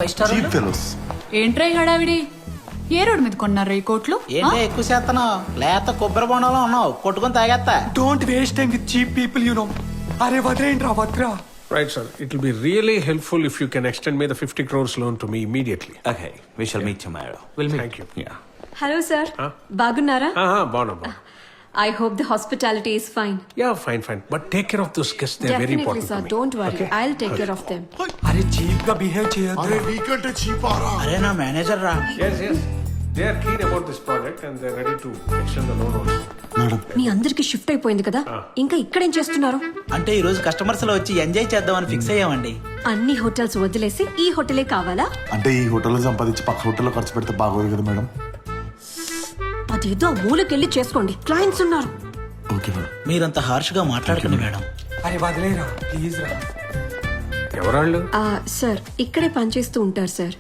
Cheap fellows. ఏంట్రా ఈ హడావిడి? ఏ రోడ్ మీద కొన్నారు ఈ కోట్లు? ఏంటో ఎక్కువ చేస్తున్నావు, లేత కొబ్బరి బొండంలో ఉన్నావు, కొట్టుకొని తాగేస్తా. Don't waste time with cheap people, you know. అరే వద్రేంట్రా వద్రా. Right, sir. It will be really helpful if you can extend me the 50 crores loan to me immediately. Okay, we shall meet tomorrow. Thank you. Yeah. Hello sir, బాగున్నారా? Bonaba. I hope the hospitality is fine. Yeah, fine. But take care of those guests. They're very definitely important sir, to me. Don't worry, I will take care of them. అరే cheap గా behave చేయొద్దు. నీకంటే చీపారా? అరే నా manager రా. Yes. They are keen about this project and they're ready to extend the loan also. మీ అందరికి shift అయిపోయింది కదా, ఇంకా ఇక్కడేం చేస్తున్నారు? అంటే ఈ రోజు కస్టమర్స్ లో వచ్చి ఎంజాయ్ చేద్దామని ఫిక్స్ అయ్యామండి. అన్ని హోటల్స్ వదిలేసి ఈ హోటలే కావాలా? అంటే ఈ హోటల్లో సంపాదించి పక్క హోటల్లో ఖర్చు పెడితే బాగోదు కదా మేడం. అదేదో ఆ మూలకెళ్ళి చేసుకోండి, క్లయింట్స్ ఉన్నారు. Okay madam. మీరంత హార్ష్ గా మాట్లాడకండి మేడం. అరే వదిలేరా ప్లీజ్ రా. ఎవరాళ్ళు? సార్ ఇక్కడే పనిచేస్తూ ఉంటారు సార్.